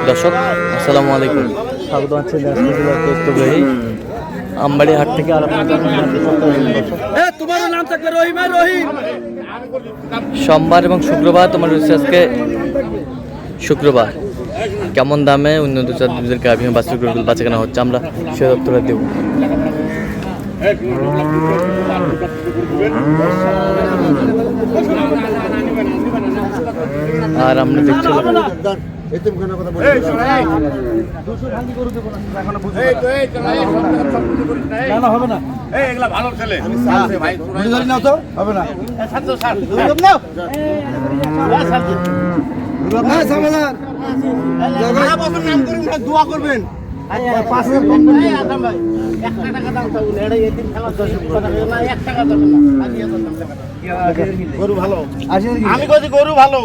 দর্শক আসসালামু আলাইকুম, স্বাগত আছে আমবাড়ি হাট থেকে। আর সোমবার এবং শুক্রবার তোমার রয়েছে আজকে শুক্রবার। কেমন দামে উন্নত জাতের গাভী বাছুর গরুগুলো বাচ্চা কেনা হচ্ছে আমরা সে তথ্যটা দেব। আর আমরা দেখছিলাম দোয়া করবেন। গরু ভালো, আমি বলছি গরু ভালো।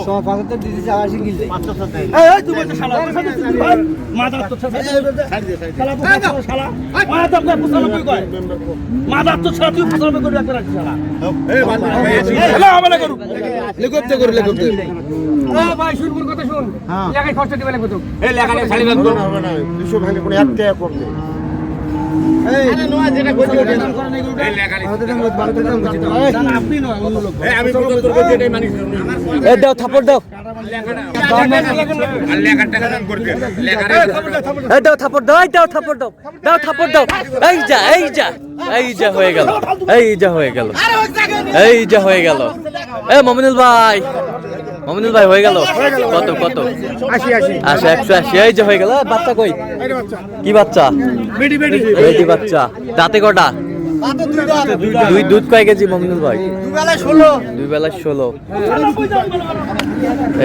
দাও থাপড় দাও, দাও থাপড় দাও, দাও থাপড় দাও, দাও থাপড় দাও। এই যা এই যা এই যা হয়ে গেল, এই যা হয়ে গেল, এই যা হয়ে গেল। এ মমিনুল ভাই, মমিনুল ভাই হয়ে গেল কত কত? 180। এই যে হয়ে গেল। বাচ্চা কই? কি বাচ্চা? বেটি বাচ্চা। দাঁতে কটা? দুই। দুধ কয় কেজি মমিনুল ভাই? দুই বেলা 16।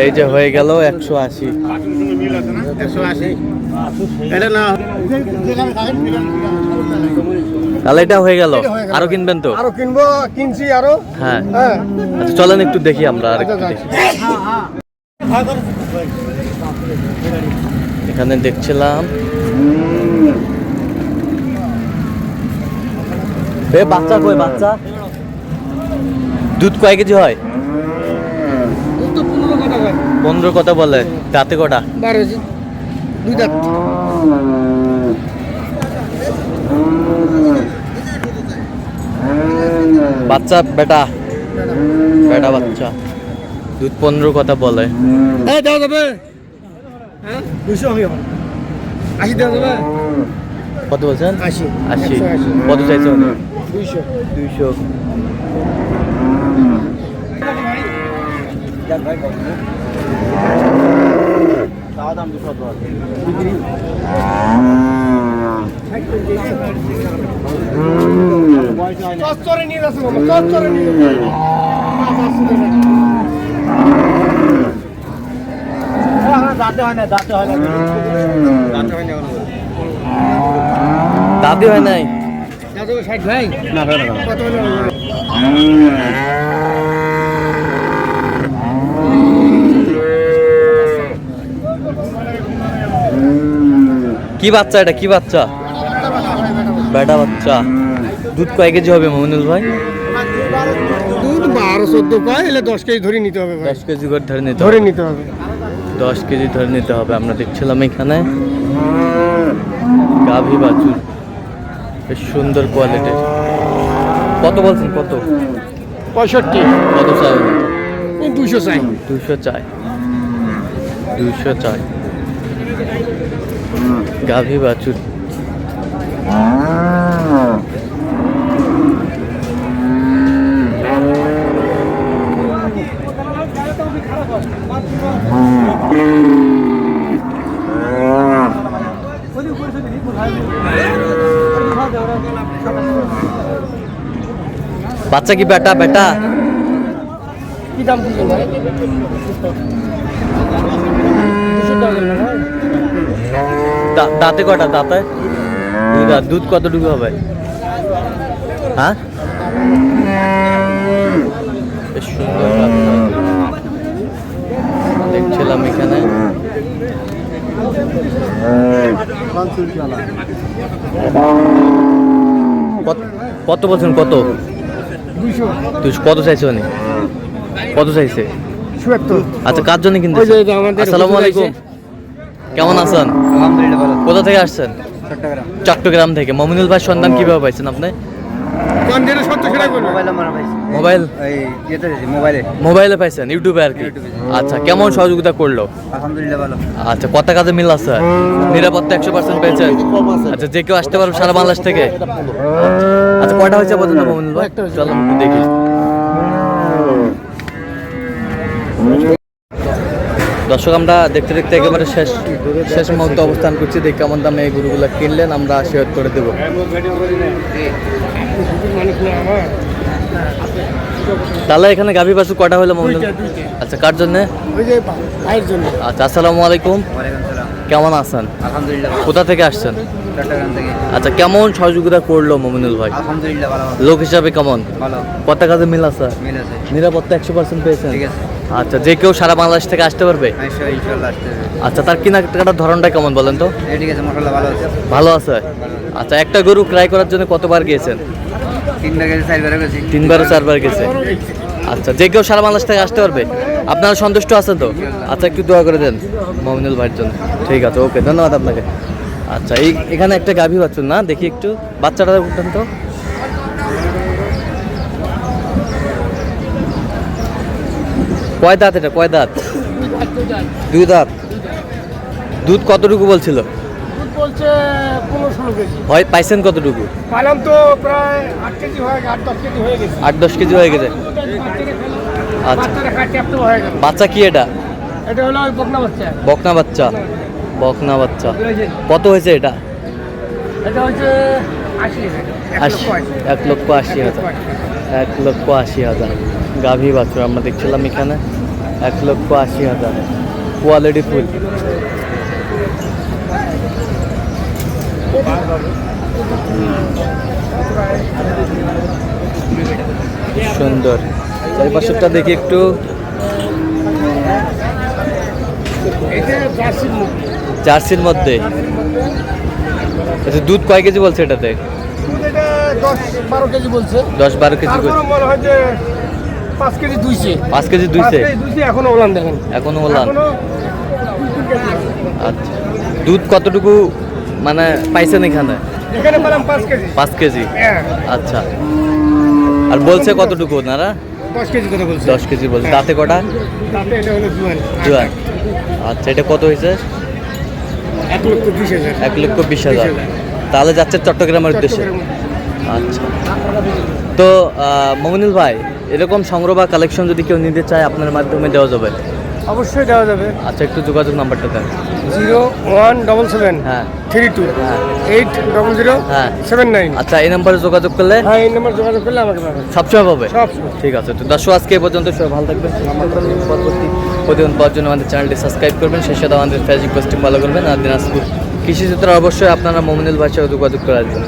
এই যে হয়ে গেল 180। তাহলে এটা হয়ে গেল। আরো কিনবেন তো? আরো কিনবো, কিনছি আরো। হ্যাঁ আচ্ছা চলেন একটু দেখি, আমরা আর একটু দেখি। এখানে দেখছিলাম বাচ্চা কই? বাচ্চা দুধ কয় কেজি হয়? 15 কথা বলে। দাঁতে কটা? 12। দুই দাঁত। বাচ্চা বেটা, বেটা বাচ্চা। দুধ 15 কথা বলে। দেওয়া যাবে? 80 দেওয়া যাবে? কত বলছেন? 80। কত চাইছেন? 200। দাঁতে হয় নাই। ভাই কি বাচ্চা এটা? কি বাচ্চা? বেটা বাচ্চা। দুধ কয় কেজি হবে মমিনুল ভাই? দুধ 12-14 পায়, এলে 10 কেজি ধরে নিতে হবে। 10 কেজি করে ধরে নিতে হবে। 10 কেজি ধরে নিতে হবে। আমরা দেখছিলাম এখানে গাভী বাছুর, বেশ সুন্দর কোয়ালিটির। কত বলছেন? কত? 65। কত চাই? 200 চাই। 200 চাই। 200 চাই। গাভী বাছুর। বাচ্চা কি বেটা? বেটা কি দাম দিচ্ছেন ভাই? দাঁতে কটা? দাঁতে দুধ কতটুকু হবে? হ্যাঁ বেশ সুন্দর দেখছিলাম এখানে। কত বলছেন? কত? 200। কত চাইছে? উনি কত চাইছে? 77। আচ্ছা কার জন্য কিনতে? আসসালামু আলাইকুম। কেমন আছেন? আলহামদুলিল্লাহ ভালো। কোথা থেকে আসছেন? চট্টগ্রাম। চট্টগ্রাম থেকে। মমিনুল ভাই সন্ধান কিভাবে পাইছেন আপনি? কোন দিনে সত্য সেটা করবে? মোবাইলে মারা পাইছি। মোবাইল এই ইয়েতে মোবাইলে। মোবাইলে পাইছেন, ইউটিউবে আর কি? আচ্ছা, কেমন সহযোগিতা করলো? আলহামদুলিল্লাহ ভালো। আচ্ছা, কত কাজে মিল আছে? নিরাপত্তা 100% পেয়েছেন? আচ্ছা, যে কেউ আসতে পারবে সারা বাংলাদেশ থেকে? আচ্ছা, কয়টা হয়েছে পর্যন্ত মমিনুল ভাই? চলো একটু দেখি। দর্শক, আমরা দেখতে দেখতে একেবারে শেষ মুহূর্তে অবস্থান করছি। দেখি কেমন দামে এই গরুগুলো কিনলেন, আমরা শেয়ার করে দেবো। তাহলে এখানে গাভী বাছুর কটা হলো মমিনুল? আচ্ছা, কার জন্য? ওই যে ভাইয়ের জন্য। আচ্ছা, আসসালামু আলাইকুম। ওয়ালাইকুম সালাম। কেমন আছেন? আলহামদুলিল্লাহ ভালো। কোথা থেকে আসছেন? চট্টগ্রাম থেকে। আচ্ছা, কেমন সহযোগিতা করলো মমিনুল ভাই? আলহামদুলিল্লাহ ভালো। লোক হিসাবে কেমন? ভালো। কত কাজে মিল আছে? মিল আছে। নিরাপত্তা 100% পেয়েছেন? ঠিক আছে। আচ্ছা, যে কেউ সারা বাংলাদেশ থেকে আসতে পারবে? ইনশাআল্লাহ আসতে হবে। আচ্ছা, তার কেনাকাটার ধরনটা কেমন বলেন তো? এই ঠিক আছে, মাশাআল্লাহ ভালো আছে। ভালো আছে। আচ্ছা, একটা গরু ক্রয় করার জন্য কতবার গিয়েছেন? 3বার গেছে, 4বার গেছে। 3বার 4বার গেছে। আচ্ছা, যে কেউ সারা বাংলাদেশ থেকে আসতে পারবে? আপনারা সন্তুষ্ট আছেন তো? আচ্ছা, একটু দোয়া করে দেন মমিনুল ভাইয়ের জন্য। ঠিক আছে, ওকে, ধন্যবাদ আপনাকে। আচ্ছা, এখানে একটা গাভী বাছুর না, দেখি একটু বাচ্চাটা উঠেন তো। কয় দাঁত এটা? কয় দাঁত? 2 দাঁত। দুধ কতটুকু বলছিল? বলছে 15-16 কেজি। হয় পাইছেন কতটুকু? পালাম তো প্রায় 8 কেজি হয়ে গেছে, 8-10 কেজি হয়ে গেছে। 8-10 কেজি হয়ে গেছে। আচ্ছা, বাচ্চারা খাচ্ছে একটু হয়ে গেল। বাচ্চা কি এটা? এটা হলো ওই বকনা বাচ্চা। বকনা বাচ্চা। বকনা বাচ্চা কত হয়েছে এটা? এটা হচ্ছে 80,000। 1,80,000। 1,80,000 গাভী বাছুর আমরা দেখছিলাম এখানে। 1,80,000 কোয়ালিটি ফুল। সুন্দর। চারিপাশটা দেখি একটু। এটা জার্সির মধ্যে। জার্সির মধ্যে। আচ্ছা, দুধ কয় কেজি বলছে এটাতে? দুধ এটা 10-12 কেজি বলছে। 10-12 কেজি তারপরে বলছে। মনে হয় যে 5 কেজি দুইছে। 5 কেজি দুইছে? 5 কেজি দুইছে, এখনো ওলান দেখেন। এখনো ওলান। এখনো 2 কেজি আছে। আচ্ছা, দুধ কতটুকু মানে পাইছেন এখানে? এখানে পেলাম 5 কেজি। 5 কেজি। হ্যাঁ, আচ্ছা, আর বলছে কতটুকু ওনারা? 10 কেজি কথা বলছে। 10 কেজি বলছে। দাঁতে কটা? তাতে এটা হলো জুয়ান। জোয়ান। আচ্ছা, এটা কত হয়েছে? 1,20,000। 1,20,000। তাহলে যাচ্ছে চট্টগ্রামের উদ্দেশ্যে। আচ্ছা, তো মমিনুল ভাই, এরকম সংগ্রহ বা কালেকশন যদি কেউ নিতে চায় আপনার মাধ্যমে দেওয়া যাবে? অবশ্যই দেওয়া যাবে। আচ্ছা, একটু যোগাযোগ নাম্বারটা দেন। 0177 হ্যাঁ 32 হ্যাঁ 800 হ্যাঁ। 79। আচ্ছা, এই নাম্বারে যোগাযোগ করলে হ্যাঁ, এই নাম্বার যোগাযোগ করলে আমাকে পাবেন। সবসময় পাবে? সব। ঠিক আছে, তো দর্শক আজকে এই পর্যন্ত। সবাই ভালো থাকবেন। পরবর্তী প্রতিদিন পাওয়ার জন্য আমাদের চ্যানেলটি সাবস্ক্রাইব করবেন, সেই সাথে আমাদের ফেসবুক পেজটি ফলো করবেন। আর দিনাজপুর কৃষি ক্ষেত্রে অবশ্যই আপনারা মমিনুল ভাইয়ের সাথে যোগাযোগ করে আসবেন।